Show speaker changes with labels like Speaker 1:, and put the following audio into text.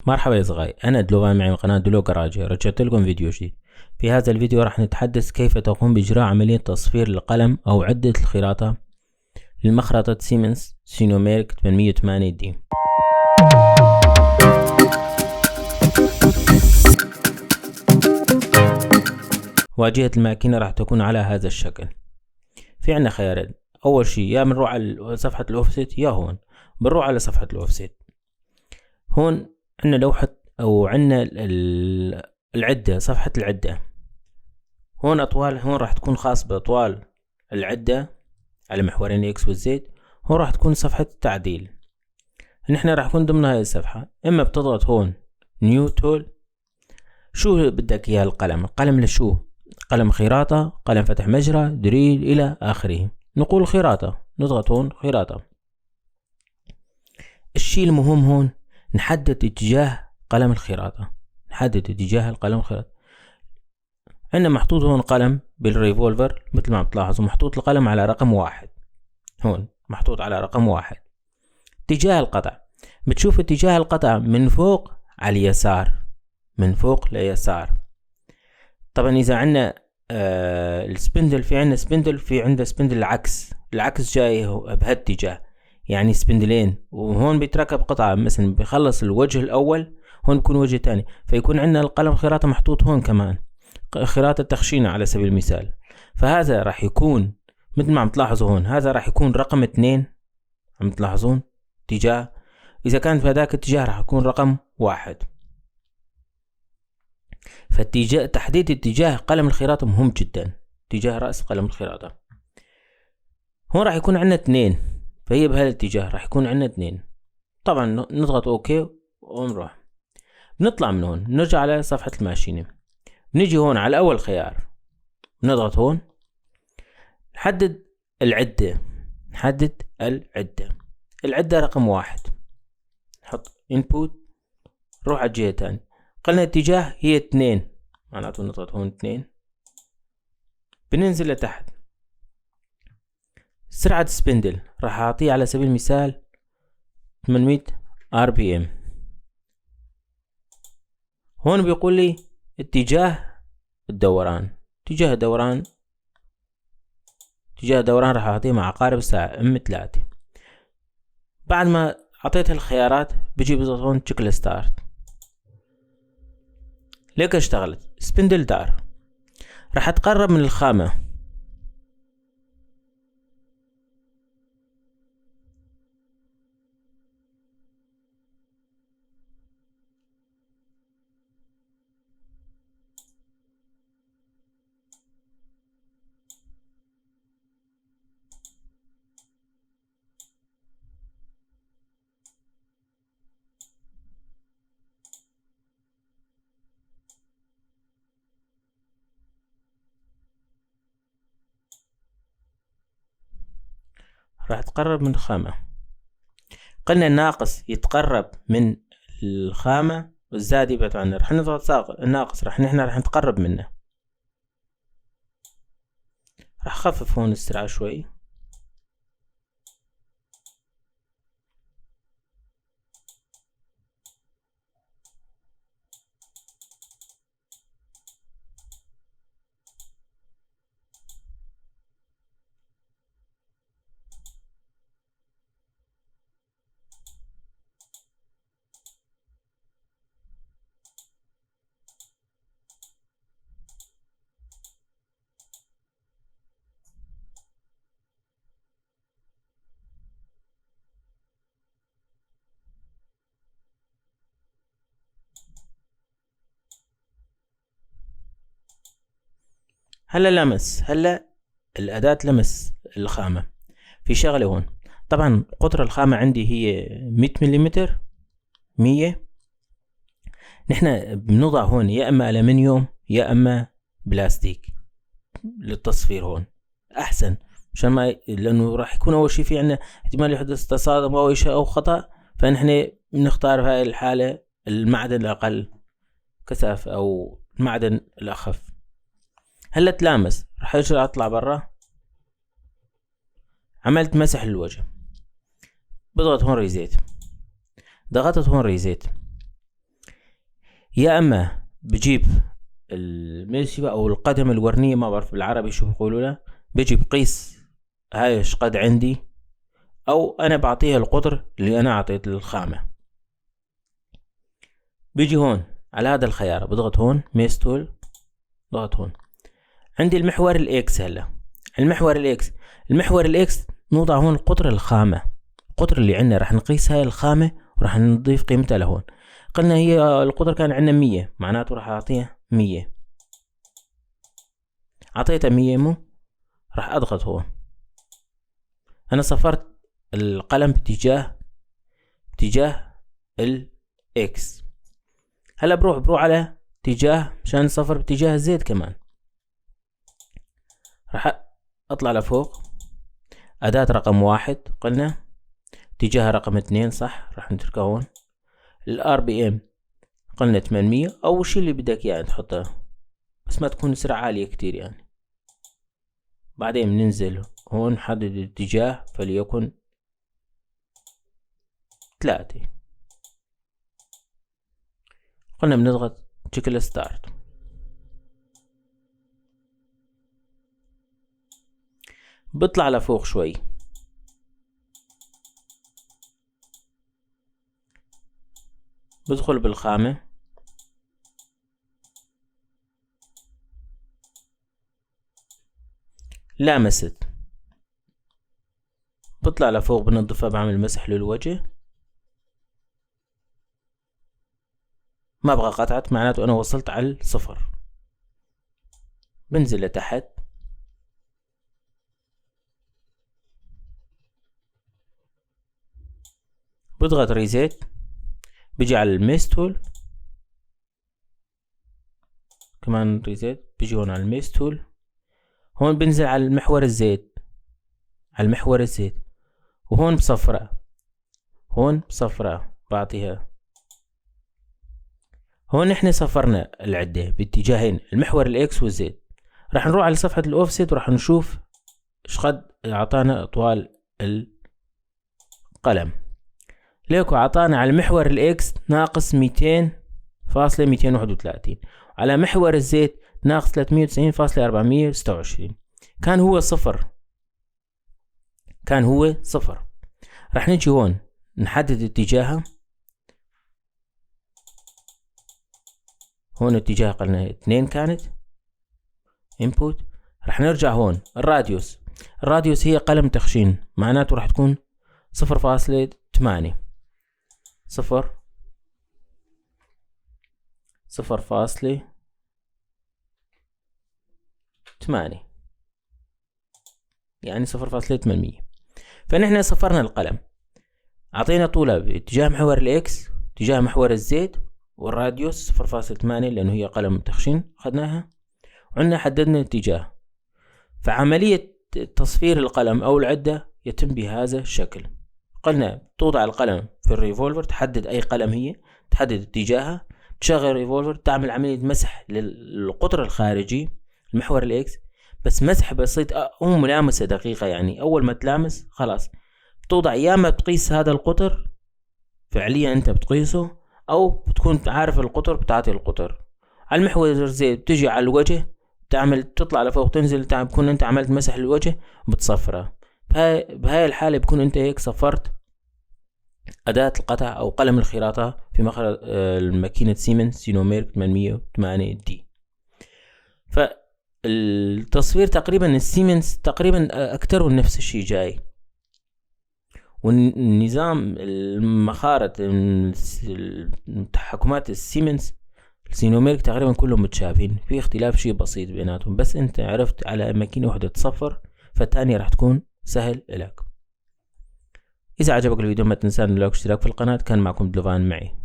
Speaker 1: مرحبا يا صغاري، أنا دلوغان معي من قناة دلو جراج. رجعت لكم فيديو جديد. في هذا الفيديو راح نتحدث كيف تقوم بإجراء عملية تصفير القلم أو عدة الخراطة للمخرطة سيمنز سينوميرك 808 دي. واجهة الماكينة راح تكون على هذا الشكل. في عنا خيارين، أول شي يا بنروح على صفحة الأوفست يا هون بنروح على صفحة الأوفست. هون عنا لوحة أو عنا العدة، صفحة العدة. هون أطوال، هون راح تكون خاص بأطوال العدة على محورين إكس والزد. هون راح تكون صفحة التعديل. نحن راح نكون ضمن هاي الصفحة. إما بتضغط هون نيو تول. شو بدك إياه القلم؟ القلم لشو؟ قلم خراطة، قلم فتح مجرى، دريل إلى آخره. نقول خراطة، نضغط هون خراطة. الشي المهم هون نحدد اتجاه قلم الخراطة. نحدد اتجاه القلم الخراطة. عندنا محطوط هون قلم بالريفولفر مثل ما بتلاحظوا، محطوط القلم على رقم 1. هون محطوط على رقم 1. اتجاه القطع، بتشوف اتجاه القطع من فوق على اليسار، من فوق ليسار. طبعا إذا عندنا السبندل، في عندنا سبندل، في عندنا سبندل العكس جاي بهالاتجاه، يعني سبندلين. وهون بيتركب قطعة، مثلا بيخلص الوجه الأول هون بيكون وجه تاني، فيكون عندنا القلم خراطة محطوط هون كمان، خراطة تخشينة على سبيل المثال. فهذا راح يكون مثل ما عم تلاحظوا هون، هذا راح يكون رقم 2. عم تلاحظون اتجاه، إذا كان في هذاك الاتجاه راح يكون رقم 1. فاتجاه تحديد اتجاه قلم الخراطة مهم جدا، اتجاه رأس قلم الخراطة. هون راح يكون عندنا 2، فهي بهالاتجاه راح يكون عندنا 2. طبعا نضغط اوكي ونروح. بنطلع من هون، نرجع على صفحة الماشينة، بنيجي هون على أول خيار، نضغط هون نحدد العدة. نحدد العدة رقم 1. نحط input، نروح على الجهة الثانية، قلنا اتجاه هي 2، معناته نضغط هون 2. بننزل لتحت. سرعة سبندل راح أعطيه على سبيل المثال 800 RPM. هون بيقول لي اتجاه الدوران، اتجاه الدوران راح أعطيه مع عقارب الساعة M3. بعد ما أعطيت الخيارات بيجي بضغط هون تشيك ستارت. ليك اشتغلت سبندل دار. راح تقرب من الخامة. راح تقرب من الخامة. قلنا الناقص يتقرب من الخامة والزائد يبعد عنه. راح نضغط الناقص، نحن راح نتقرب منه. راح خفف هون السرعة شوي. هلا الأداة لمس الخامة. في شغلة هون، طبعا قطر الخامة عندي هي 100 ملم. 100. نحن بنضع هون يا اما ألمنيوم يا اما بلاستيك للتصفير. هون احسن مشان ما، لانه راح يكون اول شي في عنا احتمال يحدث تصادم او شيء او خطأ، فنحن بنختار في هاي الحالة المعدن الاقل كثافة او المعدن الاخف. هلا تلامس، راح ارجع اطلع برا. عملت مسح للوجه، بضغط هون ريزيت. ضغطت هون ريزيت. يا اما بجيب الميسيو او القدم الورنية، ما بعرف بالعربي شو بيقولوا له، بيجي بقيس هاي ايش قد عندي، او انا بعطيها القطر اللي انا اعطيت الخامة. بيجي هون على هذا الخيار بضغط هون ميس تول، ضغط هون عندي المحور الاكس. هلا المحور الاكس نوضع هون القطر الخامة، القطر اللي عندنا راح نقيس هاي الخامة وراح نضيف قيمتها لهون. قلنا هي القطر كان عندنا 100، معناته راح اعطيها 100، اعطيتها 100 مو، راح اضغط هون. انا صفرت القلم باتجاه الاكس. هلا بروح على اتجاه مشان صفر باتجاه الزد كمان. راح اطلع لفوق، اداة رقم 1 قلنا اتجاه رقم 2 صح، راح نتركها هون. الار بي ام قلنا 800 او الشي اللي بدك يعني تحطه، بس ما تكون سرعة عالية كتير يعني. بعدين بننزل هون نحدد الاتجاه فليكن 3. قلنا بنضغط تشيكل ستارت. بطلع لفوق شوي، بدخل بالخامة، لامست، بطلع لفوق بنظفها، بعمل مسح للوجه، ما ابغى قطعت، معناته انا وصلت على الصفر. بنزل لتحت، بضغط ريزيت، بيجي على الميس تول كمان ريزيت، بيجي هون على الميس تول، هون بنزل على المحور الزيت، وهون بصفرة بعطيها. هون احنا صفرنا العدة باتجاهين، المحور الاكس والزد. راح نروح على صفحة الاوفست وراح نشوف ايش قد اعطانا اطوال القلم. ليكو اعطانا على محور الاكس ناقص 200.231، على محور الزد ناقص 390.426. كان هو صفر. راح نجي هون نحدد اتجاهها، هون اتجاه قلنا 2 كانت input. راح نرجع هون الراديوس هي قلم تخشين، معناته راح تكون 0.8 يعني 0.800. فنحن صفرنا القلم، اعطينا طولها باتجاه محور الاكس، اتجاه محور الزد، والراديوس 0.8 لانه هي قلم تخشين اخذناها، وعندنا حددنا الاتجاه. فعملية تصفير القلم او العدة يتم بهذا الشكل. قلنا توضع القلم في الريفولفر، تحدد اي قلم هي، تحدد اتجاهها، تشغل الريفولفر، تعمل عملية مسح للقطر الخارجي المحور الاكس، بس مسح بسيط او ملامسة دقيقة، يعني اول ما تلامس خلاص بتوضع، يا اما بتقيس هذا القطر فعليا انت بتقيسه، او بتكون عارف القطر بتعطي القطر. على المحور زي بتجي على الوجه، تطلع لفوق تنزل، بكون انت عملت مسح للوجه بتصفره. بهاي الحالة بكون انت هيك صفرت أداة القطع أو قلم الخراطة في مخرج الماكينة سيمنز سينوميرك 808 دي. فالتصوير تقريبا السيمنز تقريبا أكتره نفس الشي جاي، والنظام المخارط تحكمات السيمنز السينوميرك تقريبا كلهم متشابهين، في اختلاف شي بسيط بيناتهم، بس انت عرفت على ماكينة واحدة تصفر فالتانية راح تكون سهل إلك. إذا عجبك الفيديو ما تنسى اللايك والاشتراك في القناة. كان معكم دلوفان معي.